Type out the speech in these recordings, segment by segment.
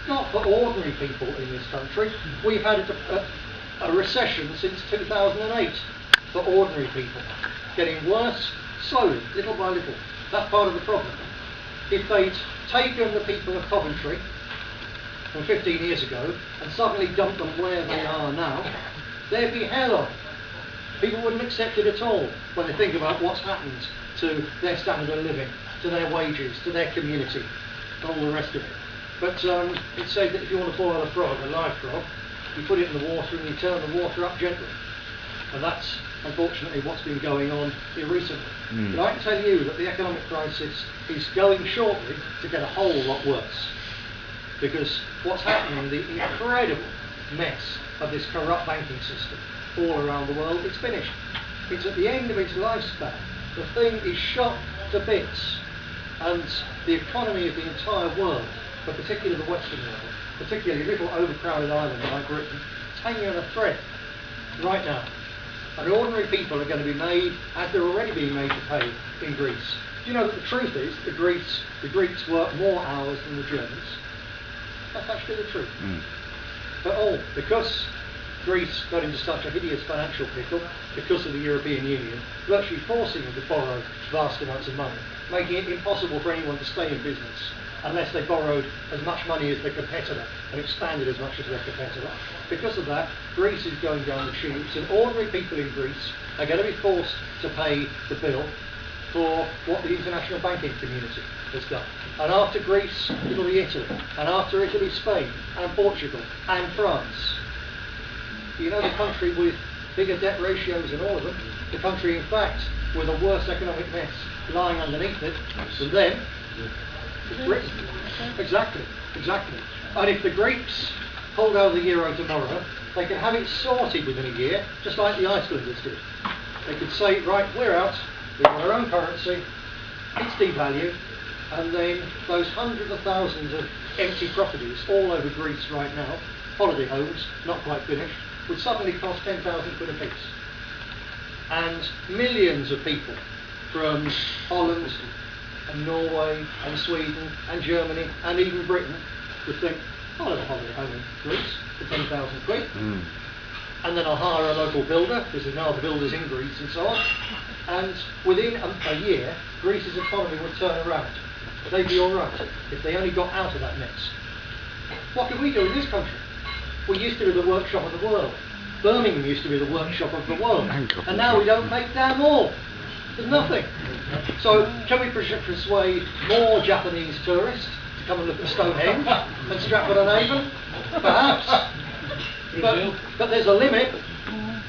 not for ordinary people in this country. We've had a recession since 2008 for ordinary people, getting worse slowly, little by little. That's part of the problem. If they'd taken the people of Coventry from 15 years ago and suddenly dumped them where they are now, there'd be hell on. People wouldn't accept it at all when they think about what's happened to their standard of living, to their wages, to their community, and all the rest of it. But it's said that if you want to boil a frog, a live frog, you put it in the water and you turn the water up gently. And that's unfortunately what's been going on here recently. But I can tell you that the economic crisis is going shortly to get a whole lot worse. Because what's happening, the incredible mess of this corrupt banking system all around the world, it's finished. It's at the end of its lifespan. The thing is shot to bits. And the economy of the entire world, but particularly the Western world, particularly a little overcrowded island like Britain, is hanging on a thread right now. And ordinary people are going to be made, as they're already being made to pay in Greece. Do you know that the truth is the Greeks work more hours than the Germans? That's actually the truth. But all because Greece got into such a hideous financial pickle because of the European Union, virtually forcing them to borrow vast amounts of money, making it impossible for anyone to stay in business unless they borrowed as much money as their competitor and expanded as much as their competitor. Because of that, Greece is going down the tubes, and ordinary people in Greece are going to be forced to pay the bill for what the international banking community has done. And after Greece, it'll be Italy, and after Italy, Spain, and Portugal, and France. You know, the country with bigger debt ratios than all of them, the country, in fact, with a worse economic mess lying underneath it than them, is Britain. Exactly. And if the Greeks pulled out of the euro tomorrow, they could have it sorted within a year, just like the Icelanders did. They could say, right, we're out, we've got our own currency, it's devalued, and then those hundreds of thousands of empty properties all over Greece right now, holiday homes, not quite finished, would suddenly cost 10,000 quid a piece. And millions of people from Holland and Norway and Sweden and Germany and even Britain would think, I'll have a holiday home in Greece for 10,000 quid. And then I'll hire a local builder, because there's no other builders in Greece and so on. And within a year, Greece's economy would turn around. They'd be all right if they only got out of that mess. What can we do in this country? We used to be the workshop of the world. Birmingham used to be the workshop of the world. And now we don't make damn all. There's nothing. So can we persuade more Japanese tourists to come and look at Stonehenge and Stratford on Avon? Perhaps. But there's a limit.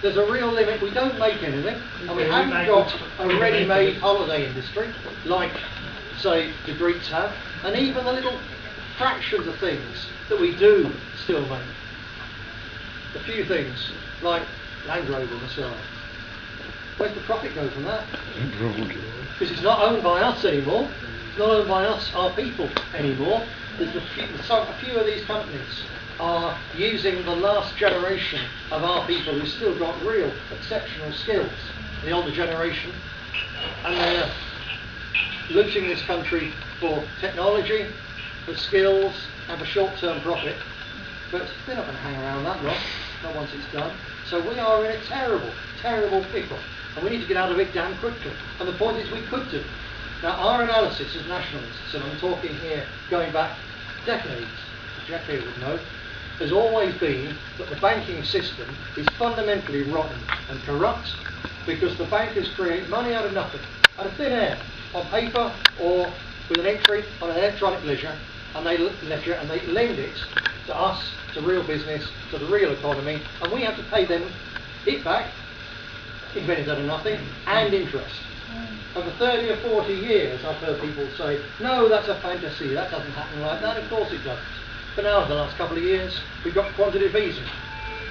There's a real limit. We don't make anything, and we haven't got a ready-made holiday industry like, say, the Greeks have, and even the little fractions of things that we do still make. A few things, like Land Rover on the side. Where's the profit go from that? Because it's not owned by us anymore. It's not owned by us, our people, anymore. There's a few of these companies are using the last generation of our people who've still got real exceptional skills, the older generation, and they're looting this country for technology, for skills, and for short-term profit. But they're not going to hang around that long, not once it's done. So we are in a terrible, terrible pickle, and we need to get out of it damn quickly. And the point is, we could do. Now, our analysis as nationalists, and I'm talking here going back decades, Jeff here would know, has always been that the banking system is fundamentally rotten and corrupt because the bankers create money out of nothing, out of thin air, on paper or with an entry on an electronic ledger, and they lend it to us, to real business, to the real economy, and we have to pay them it back, invented out of nothing, and interest. Over 30 or 40 years, I've heard people say, no, that's a fantasy, that doesn't happen like that. Of course it doesn't. But now, in the last couple of years, we've got quantitative easing,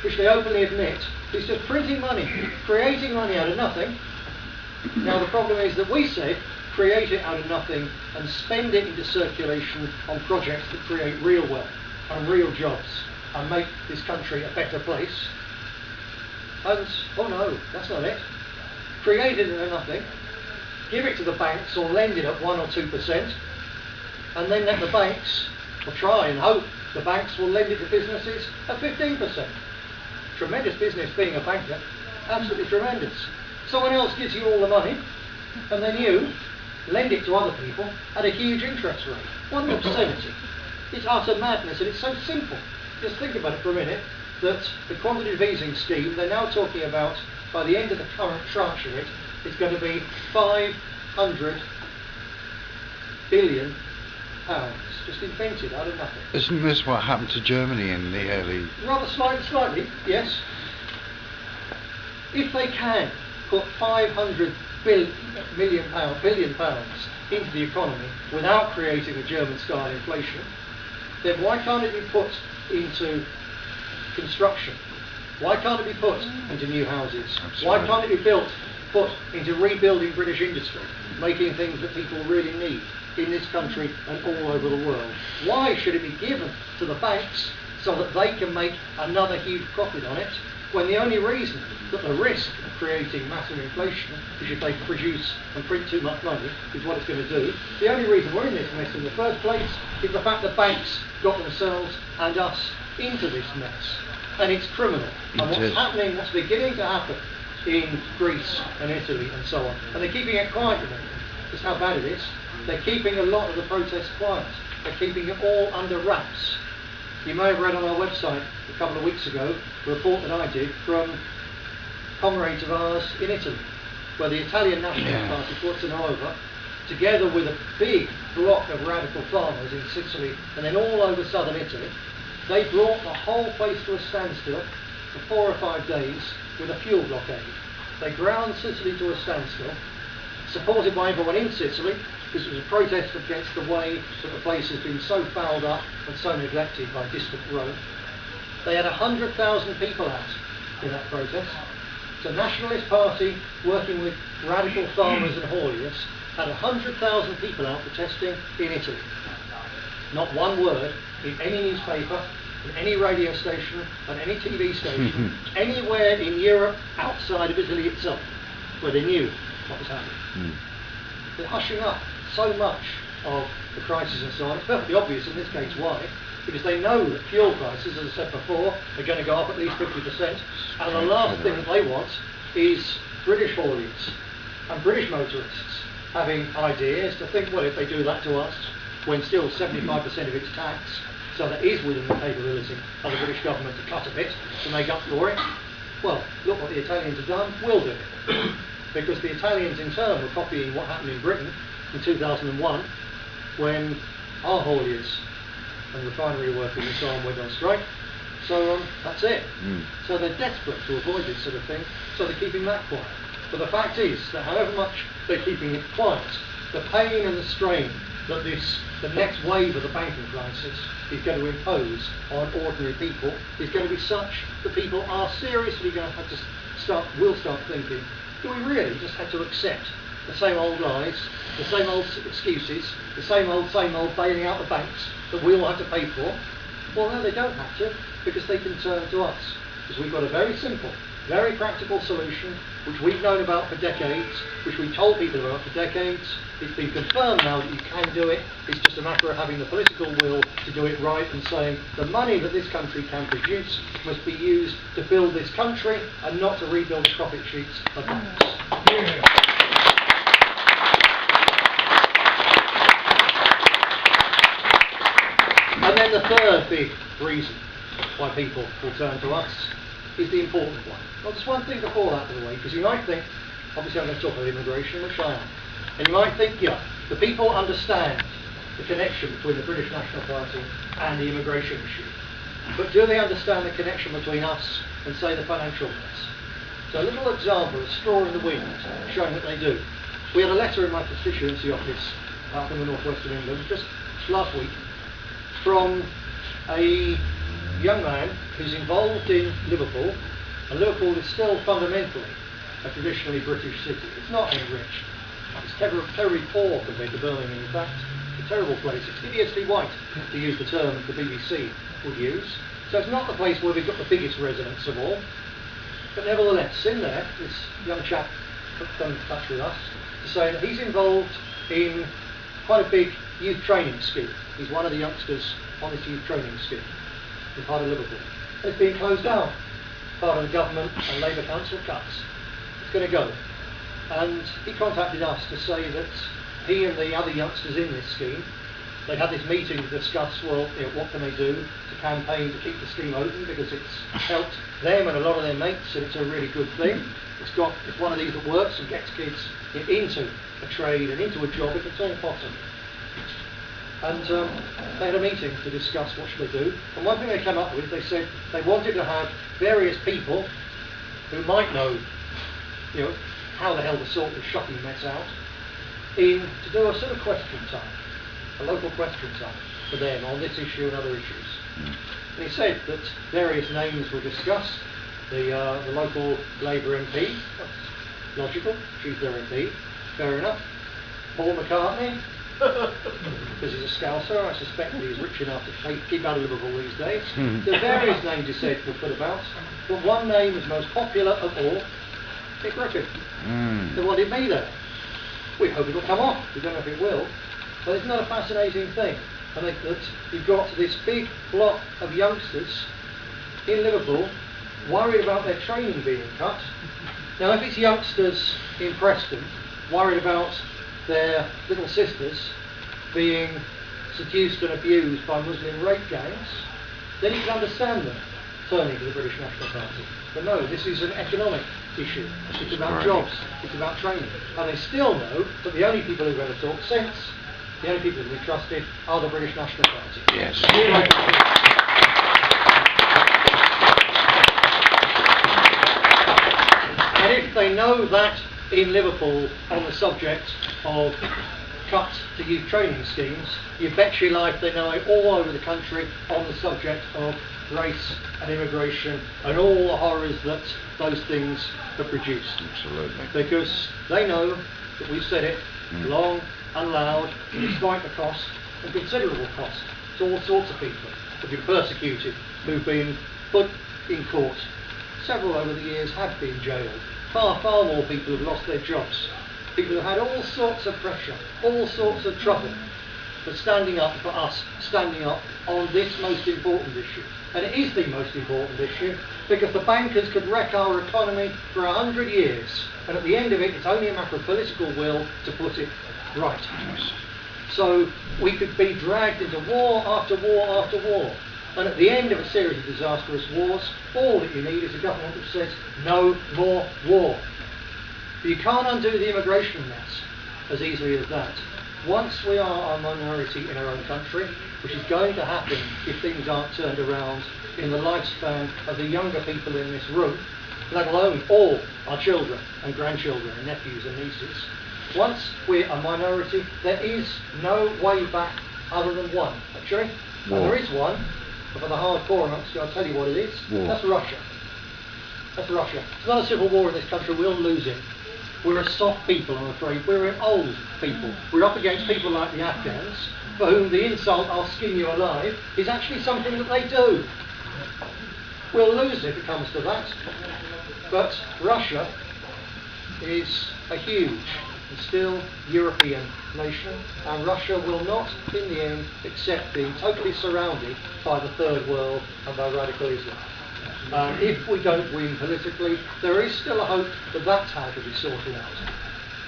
which they openly admit is just printing money, creating money out of nothing. Now, the problem is that we said, create it out of nothing and spend it into circulation on projects that create real wealth and real jobs and make this country a better place. And, oh no, that's not it. Create it out of nothing, give it to the banks or lend it at 1 or 2%, and then let the banks, or try and hope The banks will lend it to businesses at 15%. Tremendous business being a banker, absolutely tremendous. Someone else gives you all the money, and then you lend it to other people at a huge interest rate. What an obscenity. It's utter madness, and it's so simple. Just think about it for a minute, that the quantitative easing scheme, they're now talking about, by the end of the current tranche of it, it's going to be £500 billion, just invented out of nothing. Isn't this what happened to Germany in the early... Rather slightly, yes. If they can put £500 billion into the economy without creating a German-style inflation, then why can't it be put into construction? Why can't it be put into new houses? Absolutely. Why can't it be put into rebuilding British industry, making things that people really need in this country and all over the world? Why should it be given to the banks so that they can make another huge profit on it, when the only reason that the risk of creating massive inflation is if they produce and print too much money is what it's going to do? The only reason we're in this mess in the first place is the fact that banks got themselves and us into this mess. And it's criminal. And what's happening, what's beginning to happen in Greece and Italy and so on, and they're keeping it quiet, remember, just how bad it is. They're keeping a lot of the protests quiet. They're keeping it all under wraps. You may have read on our website a couple of weeks ago a report that I did from comrades of ours in Italy, where the Italian National Party, Forza Nuova, together with a big block of radical farmers in Sicily and then all over southern Italy, they brought the whole place to a standstill for 4 or 5 days with a fuel blockade. They ground Sicily to a standstill, supported by everyone in Sicily. This was a protest against the way that the place has been so fouled up and so neglected by distant Rome. They had 100,000 people out in that protest. The Nationalist Party, working with radical farmers and hauliers, had 100,000 people out protesting in Italy. Not one word in any newspaper, in any radio station, on any TV station, anywhere in Europe outside of Italy itself, where they knew what was happening. They're hushing up so much of the crisis and so on. It's perfectly obvious in this case why. Because they know that fuel prices, as I said before, are going to go up at least 50%. And the last thing that they want is British hauliers and British motorists having ideas to think, well, if they do that to us, when still 75% of it's tax, so that is within the capability of the British government to cut a bit to make up for it, well, look what the Italians have done, we'll do it. Because the Italians in turn were copying what happened in Britain in 2001 when our hauliers and refinery workers and so on went on strike. So that's it. So they're desperate to avoid this sort of thing, so they're keeping that quiet. But the fact is that however much they're keeping it quiet, the pain and the strain that the next wave of the banking crisis is going to impose on ordinary people is going to be such that people are seriously going to have to will start thinking, do we really just have to accept the same old lies, the same old excuses, the same old bailing out the banks that we all have to pay for? Well, no, they don't have to, because they can turn to us. Because we've got a very simple, very practical solution, which we've known about for decades, which we've told people about for decades. It's been confirmed now that you can do it. It's just a matter of having the political will to do it right and saying the money that this country can produce must be used to build this country and not to rebuild the profit sheets of banks. And then the third big reason why people will turn to us is the important one. Well, there's one thing before that, by the way, because you might think, obviously I'm going to talk about immigration, which I am, and you might think, yeah, the people understand the connection between the British National Party and the immigration issue. But do they understand the connection between us and, say, the financial mess? So a little example, a straw in the wind, showing that they do. We had a letter in my constituency office up in the northwest of England, just last week, from a young man who's involved in Liverpool, and Liverpool is still fundamentally a traditionally British city. It's not enriched. It's terribly poor compared to Birmingham, in fact. It's a terrible place. It's hideously white, to use the term the BBC would use. So it's not the place where we've got the biggest residents of all. But nevertheless, in there, this young chap got in touch with us to say that he's involved in quite a big youth training scheme. He's one of the youngsters on this youth training scheme in part of Liverpool. And it's being closed down. Part of the government and Labour Council cuts. It's going to go. And he contacted us to say that he and the other youngsters in this scheme, they had this meeting to discuss, well, what can they do to campaign to keep the scheme open, because it's helped them and a lot of their mates, and it's a really good thing. It's one of these that works and gets kids into a trade and into a job if it's all possible. And they had a meeting to discuss what should they do. And one thing they came up with, they said they wanted to have various people who might know, how the hell to sort this shocking mess out, to do a sort of question time, a local question time for them on this issue and other issues. And he said that various names were discussed. The local Labour MP, that's logical, she's their MP, fair enough. Paul McCartney, because he's a Scouser, I suspect that he's rich enough to keep out of Liverpool these days. There are various names he said were put about, but one name was most popular of all, Nick Griffin. They wanted me there. We hope it'll come off, we don't know if it will, but isn't that a fascinating thing? I think that you've got this big block of youngsters in Liverpool worried about their training being cut. Now if it's youngsters in Preston worried about their little sisters being seduced and abused by Muslim rape gangs, then you can understand them turning to the British National Party. But no, this is an economic issue. It's about jobs, it's about training. And they still know that the only people who are going to talk sense, the only people who can be trusted, are the British National Party. Yes. And if they know that in Liverpool on the subject of cuts to youth training schemes, you bet your life they know it all over the country on the subject of race and immigration and all the horrors that those things have produced. Absolutely. Because they know that we've said it long and loud, despite the cost, and considerable cost to all sorts of people who've been persecuted, who've been put in court. Several over the years have been jailed. Far, far more people have lost their jobs. People who had all sorts of pressure, all sorts of trouble, but standing up for us, standing up on this most important issue. And it is the most important issue, because the bankers could wreck our economy for 100 years, and at the end of it, it's only a matter of political will to put it right. So we could be dragged into war after war after war, and at the end of a series of disastrous wars, all that you need is a government that says no more war. But you can't undo the immigration mess as easily as that. Once we are a minority in our own country, which is going to happen if things aren't turned around in the lifespan of the younger people in this room, let alone all our children and grandchildren and nephews and nieces, once we're a minority, there is no way back other than one, actually. And there is one, but for the hardcore amongst you, I'll tell you what it is. War. That's Russia. That's Russia. It's not a civil war in this country, we'll lose it. We're a soft people, I'm afraid. We're an old people. We're up against people like the Afghans, for whom the insult, I'll skin you alive, is actually something that they do. We'll lose if it comes to that. But Russia is a huge and still European nation, and Russia will not, in the end, accept being totally surrounded by the third world and by radical Islam. And if we don't win politically, there is still a hope that that's how to be sorted out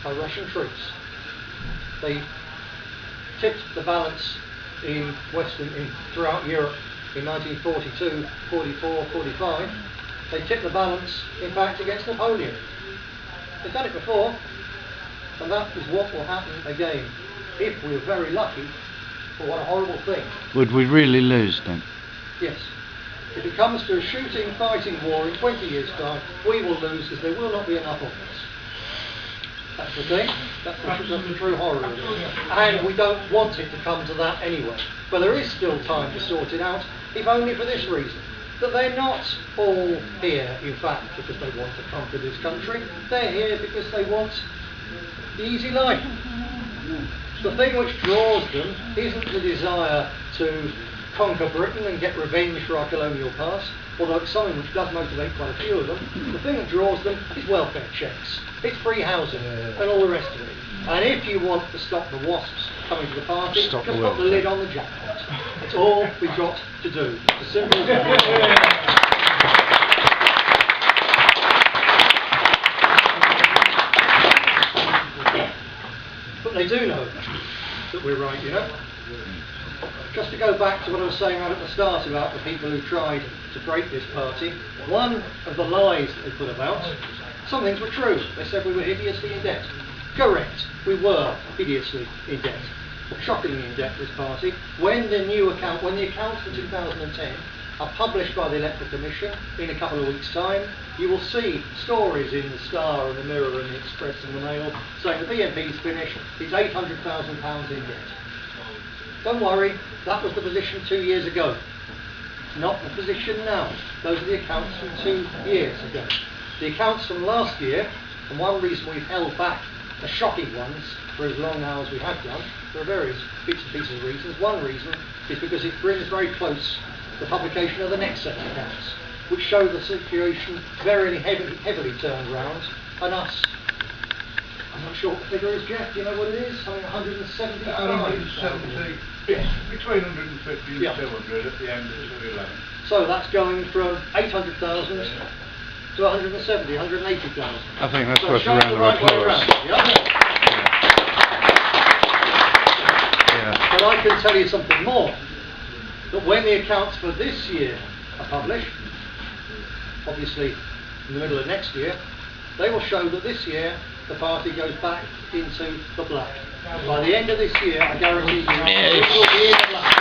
by Russian troops. They tipped the balance throughout Europe in 1942, 44, 45. They tipped the balance, in fact, against Napoleon. They've done it before, and that is what will happen again if we're very lucky. But what a horrible thing. Would we really lose then? Yes. If it comes to a shooting, fighting war in 20 years' time, we will lose because there will not be enough of us. That's the thing. That's the true horror of it. And we don't want it to come to that anyway. But there is still time to sort it out, if only for this reason. That they're not all here, in fact, because they want to conquer this country. They're here because they want the easy life. The thing which draws them isn't the desire to conquer Britain and get revenge for our colonial past, although it's something which does motivate quite a few of them. The thing that draws them is welfare checks, it's free housing, and all the rest of it. And if you want to stop the wasps coming to the party, just put the lid on the jackpot. that. That's all we've got to do. As simple as that. But they do know that we're right, you know. Just to go back to what I was saying right at the start about the people who tried to break this party, one of the lies that they put about, some things were true. They said we were hideously in debt. Correct, we were hideously in debt. Shockingly in debt, this party. When the accounts for 2010 are published by the Electoral Commission in a couple of weeks' time, you will see stories in the Star and the Mirror and the Express and the Mail saying the BNP's finished, it's £800,000 in debt. Don't worry, that was the position 2 years ago. It's not the position now. Those are the accounts from 2 years ago. The accounts from last year, and one reason we've held back the shocking ones for as long now as we have done, there are various bits and pieces of reasons. One reason is because it brings very close the publication of the next set of accounts, which show the situation very heavily turned round, and us. I'm not sure what the figure is, Jeff. Do you know what it is? Something 170. 170. It's between 150 and 200 at the end of 2011. So that's going from 800,000 to 170, 180,000. I think that's so worth a round of applause. Yeah. But I can tell you something more. That when the accounts for this year are published, obviously in the middle of next year, they will show that this year the party goes back into the black. By the end of this year, I guarantee you, it will be in the black.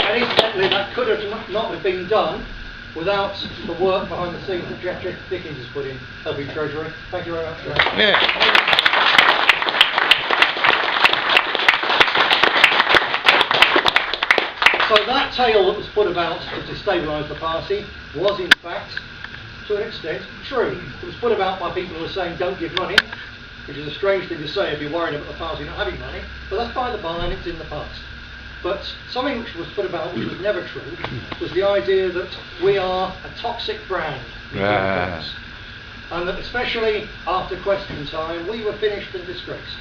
And incidentally, that could have not have been done without the work behind the scenes that Jeff Dickens has put in, helping Treasury. Thank you very much, Jeff. Yeah. So that tale that was put about to destabilise the party was in fact, to an extent, true. It was put about by people who were saying don't give money, which is a strange thing to say if you're worried about the party not having money, but that's by the by and it's in the past. But something which was put about, which was never true, was the idea that we are a toxic brand. And that especially after question time, we were finished and disgraced.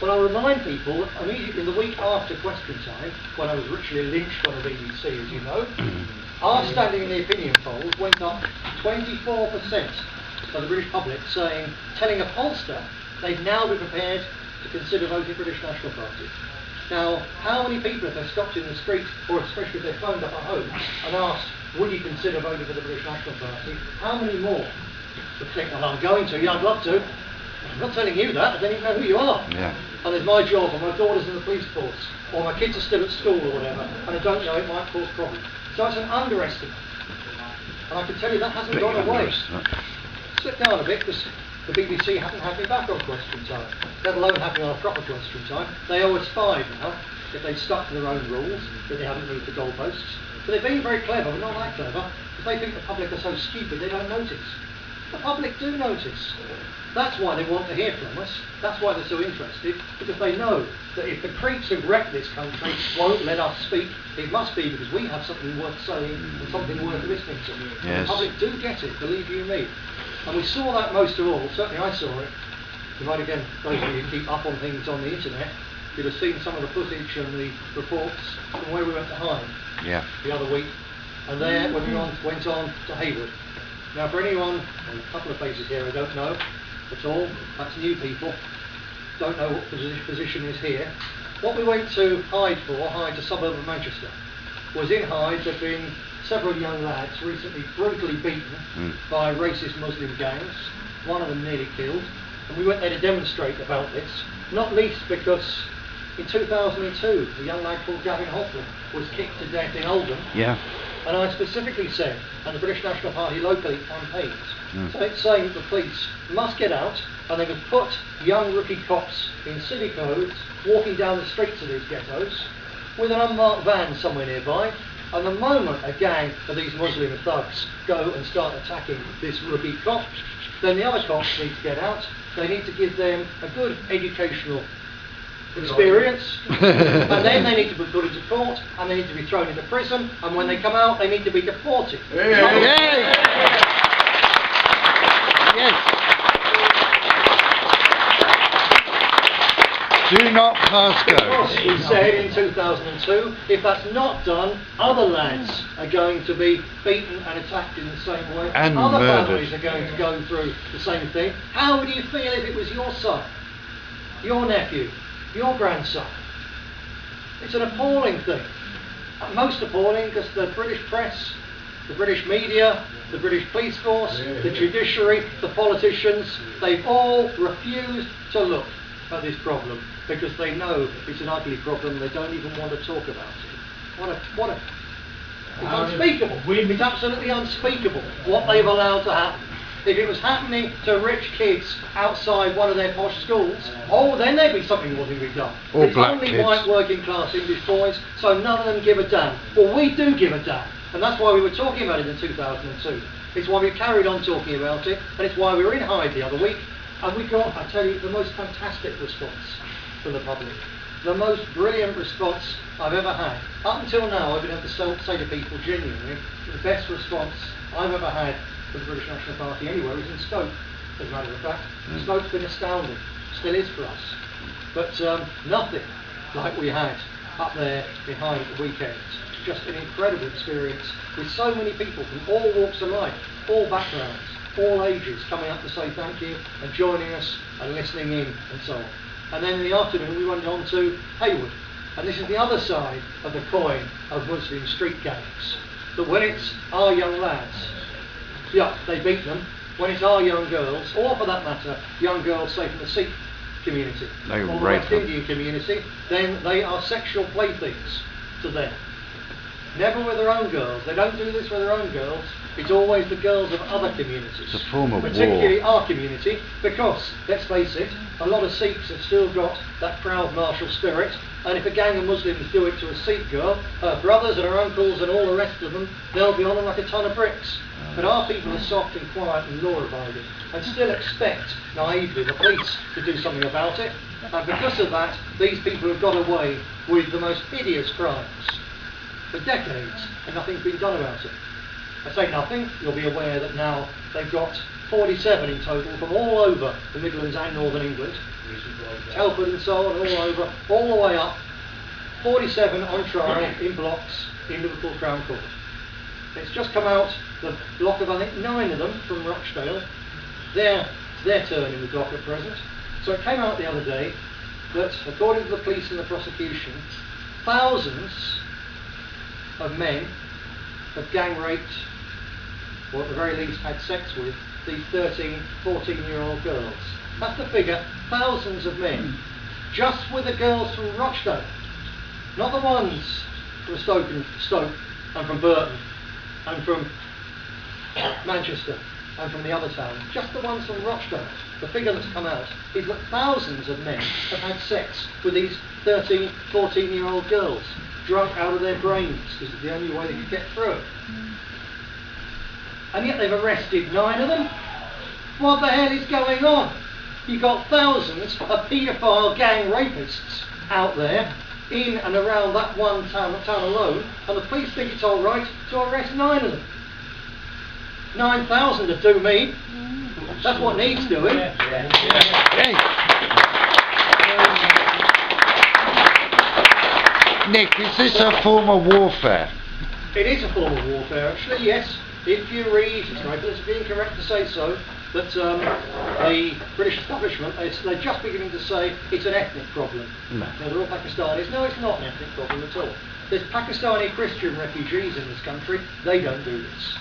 But I'll remind people that immediately in the week after question time, when I was ritually lynched on the BBC, as you know, our standing in the opinion polls went up 24% by the British public telling a pollster they'd now be prepared to consider voting British National Party. Now, how many people, if they're stopped in the street, or especially if they're phoned up at home and asked, would you consider voting for the British National Party, how many more would think, well, I'm going to, yeah, I'd love to. I'm not telling you that, I don't even know who you are. Yeah. And it's my job, or my daughter's in the police force, or my kids are still at school or whatever, and I don't know, it might cause problems. So it's an underestimate. And I can tell you that hasn't gone away. Slip down a bit, because the BBC haven't had me back on question time, let alone have me on a proper question time. They owe us 5 now, if they've stuck to their own rules, if they haven't moved the goalposts. But they've been very clever, but not that clever, because they think the public are so stupid they don't notice. The public do notice. That's why they want to hear from us. That's why they're so interested, because they know that if the creeps who've wrecked this country won't let us speak, it must be because we have something worth saying and something worth listening to. Yes. The public do get it, believe you me. And we saw that most of all, certainly I saw it. You might again, those of you who keep up on things on the internet, you'd have seen some of the footage and the reports from where we went to Hyde the other week. And there, when we went on to Hayward. Now for anyone, and a couple of faces here I don't know at all, that's new people, don't know what the position is here. What we went to Hyde for, Hyde's a suburb of Manchester, was in Hyde there'd been several young lads recently brutally beaten by racist Muslim gangs, one of them nearly killed, and we went there to demonstrate about this, not least because in 2002 a young lad called Gavin Hoffman was kicked to death in Oldham. Yeah. And I specifically said, and the British National Party locally campaigned, so it's saying that the police must get out and they can put young rookie cops in city clothes walking down the streets of these ghettos with an unmarked van somewhere nearby, and the moment a gang of these Muslim thugs go and start attacking this rookie cop, then the other cops need to get out. They need to give them a good educational experience, and then they need to be put into court, and they need to be thrown into prison, and when they come out they need to be deported. Do not pass Because go. we said in 2002, if that's not done, other lads are going to be beaten and attacked in the same way. And other murdered. families are going to go through the same thing. How would you feel if it was your son, your nephew, your grandson? It's an appalling thing. Most appalling because the British press, the British media, the British police force, the judiciary, the politicians, they've all refused to look at this problem because they know it's an ugly problem. They don't even want to talk about it. It's unspeakable. It's absolutely unspeakable what they've allowed to happen. If it was happening to rich kids outside one of their posh schools, then there'd be something more to be done. Or It's black only kids. white working class English boys, so none of them give a damn. Well, we do give a damn, and that's why we were talking about it in 2002. It's why we carried on talking about it, and it's why we were in Hyde the other week, and we got, I tell you, the most fantastic response from the public. The most brilliant response I've ever had. Up until now, I've been able to say to people genuinely, the best response I've ever had for the British National Party anywhere is in Stoke, as a matter of fact. Stoke's been astounding, still is for us. But nothing like we had up there behind at the weekend. Just an incredible experience with so many people from all walks of life, all backgrounds, all ages coming up to say thank you and joining us and listening in and so on. And then in the afternoon we went on to Haywood. And this is the other side of the coin of Muslim street gangs. That when it's our young lads, yeah, they beat them. When it's our young girls, or for that matter, young girls, say from the Sikh community, They or the rape West them. Indian community, then they are sexual playthings to them. Never with their own girls. They don't do this with their own girls. It's always the girls of other communities. It's a form of particularly war. our community, because, let's face it, a lot of Sikhs have still got that proud martial spirit, and if a gang of Muslims do it to a Sikh girl, her brothers and her uncles and all the rest of them, they'll be on them like a ton of bricks. But our people are soft and quiet and law-abiding, and still expect, naively, the police to do something about it, and because of that, these people have got away with the most hideous crimes for decades, and nothing's been done about it. I say nothing, you'll be aware that now they've got 47 in total from all over the Midlands and Northern England, Telford and so on, all over, all the way up, 47 on trial in blocks in Liverpool Crown Court. It's just come out, the block of, I think, 9 of them from Rochdale, their turn in the dock at present. So it came out the other day that, according to the police and the prosecution, thousands of men have gang raped, or at the very least had sex with, these 13, 14-year-old girls. That's the figure, thousands of men. Just with the girls from Rochdale. Not the ones from Stoke and from Burton and from Manchester and from the other towns. Just the ones from Rochdale. The figure that's come out is that thousands of men have had sex with these 13, 14-year-old girls, drunk out of their brains, because it's the only way they could get through it. And yet they've arrested 9 of them. What the hell is going on? You've got thousands of paedophile gang rapists out there in and around that one town alone, and the police think it's all right to arrest 9 of them. 9,000 to do me. That's what needs doing. Nick, is this a form of warfare? It is a form of warfare, actually, yes. If you read, it's very politically incorrect to say so, that the British establishment, they're just beginning to say it's an ethnic problem. No. They're all Pakistanis. No, it's not an ethnic problem at all. There's Pakistani Christian refugees in this country. They don't do this.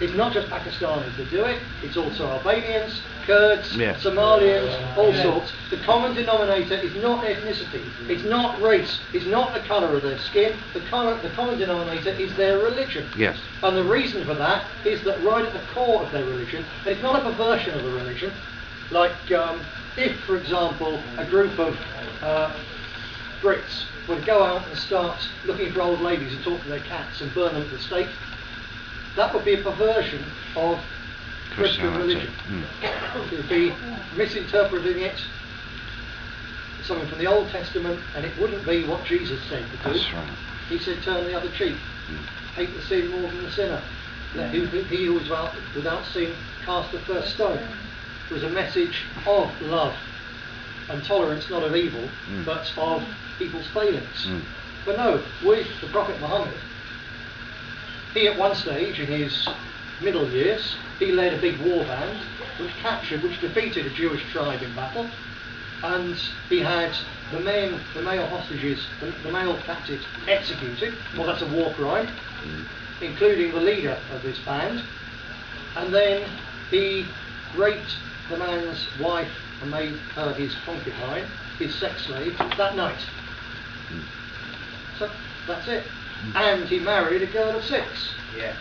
It's not just Pakistanis that do it, it's also Albanians, Kurds, Yeah. Somalians, all sorts. The common denominator is not ethnicity, it's not race, it's not the colour of their skin, the common denominator is their religion. Yes. And the reason for that is that right at the core of their religion, and it's not a perversion of the religion, like if, for example, a group of Brits were to go out and start looking for old ladies and talk to their cats and burn them at the stake, that would be a perversion of Christian religion. It would be misinterpreting it, something from the Old Testament, and it wouldn't be what Jesus said to do. That's right. He said, turn the other cheek. Hate the sin more than the sinner. Let he who is without sin cast the first stone. It was a message of love. and tolerance not of evil, but of people's failings. Mm. But no, with the Prophet Muhammad, he at one stage in his middle years, he led a big war band which defeated a Jewish tribe in battle, and he had the male hostages, the male captives executed. Well, that's a war crime, including the leader of this band. And then he raped the man's wife and made her his concubine, his sex slave, that night. So that's it. And he married a girl of 6. Yeah.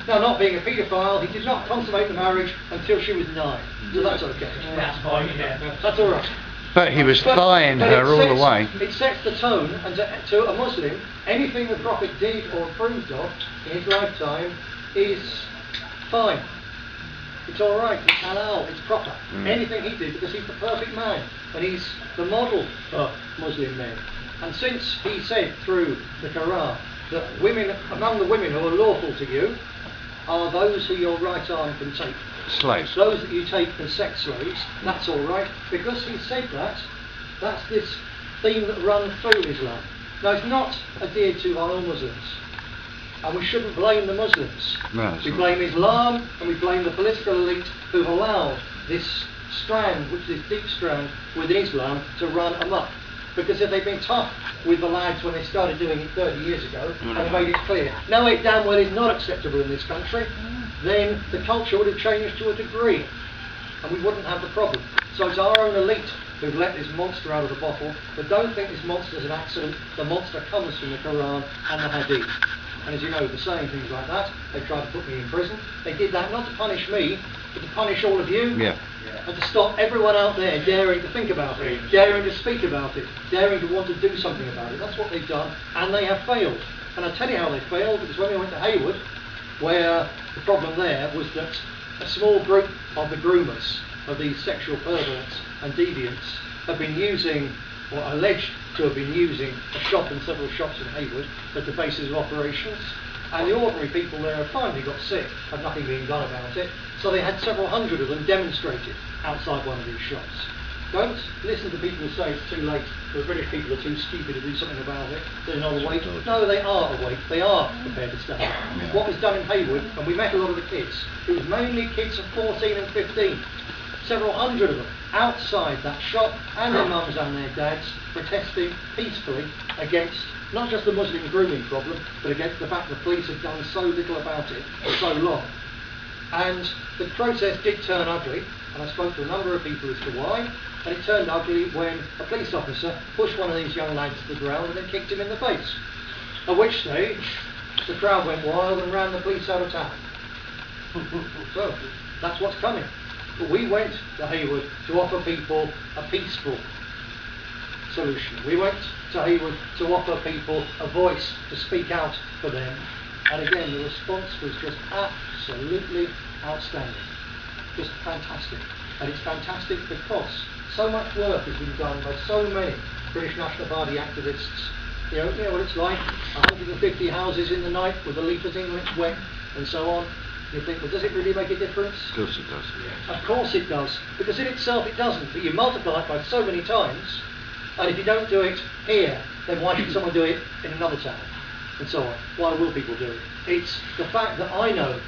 Now, not being a paedophile, he did not consummate the marriage until she was 9. So that's okay. That's fine, yeah. That's all right. But he was flying But her it all sets- the way. It sets the tone, and to a Muslim, anything the Prophet did or approved of in his lifetime is fine. It's all right, it's halal, it's proper. Anything he did, because he's the perfect man, and he's the model for Muslim men. And since he said through the Quran that women, among the women who are lawful to you, are those who your right arm can take. Slaves. Those that you take as sex slaves, that's all right. Because he said that, that's this theme that runs through Islam. Now, it's not adhered to by all Muslims. And we shouldn't blame the Muslims. No, it's We not. blame Islam, and we blame the political elite who've allowed this strand, which is this deep strand within Islam, to run amok. Because if they'd been tough with the lads when they started doing it 30 years ago, and made it clear, no, it damn well is not acceptable in this country, then the culture would have changed to a degree, and we wouldn't have the problem. So it's our own elite who've let this monster out of the bottle, but don't think this monster's an accident. The monster comes from the Quran and the Hadith. And as you know, they're saying things like that. They tried to put me in prison. They did that not to punish me, but to punish all of you. Yeah. And to stop everyone out there daring to think about it, daring to speak about it, daring to want to do something about it. That's what they've done, and they have failed. And I'll tell you how they failed, because when we went to Hayward, where the problem there was that a small group of the groomers, of these sexual perverts and deviants, have been using, or alleged to have been using, a shop and several shops in Hayward as the basis of operations. And the ordinary people there have finally got sick of nothing being done about it, so they had several hundred of them demonstrated outside one of these shops. Don't listen to people who say it's too late, the British people are too stupid to do something about it, they're not awake. No, they are awake, they are prepared to stand up. What was done in Hayward, and we met a lot of the kids, it was mainly kids of 14 and 15, several hundred of them, outside that shop, and their mums and their dads, protesting peacefully against not just the Muslim grooming problem, but against the fact the police had done so little about it for so long. And the protest did turn ugly, and I spoke to a number of people as to why, and it turned ugly when a police officer pushed one of these young lads to the ground and then kicked him in the face. At which stage, the crowd went wild and ran the police out of town. So, that's what's coming. But we went to Hayward to offer people a peaceful solution. We went to Hayward to offer people a voice to speak out for them. And again, the response was just absolutely outstanding. Just fantastic. And it's fantastic because so much work has been done by so many British National Party activists. You know what it's like, 150 houses in the night with the leaflet in when it's wet and so on. You think, well, does it really make a difference? Of course it does. Of course it does, because in itself it doesn't, but you multiply it by so many times, and if you don't do it here, then why should someone do it in another town? And so on. Why will people do it? It's the fact that I know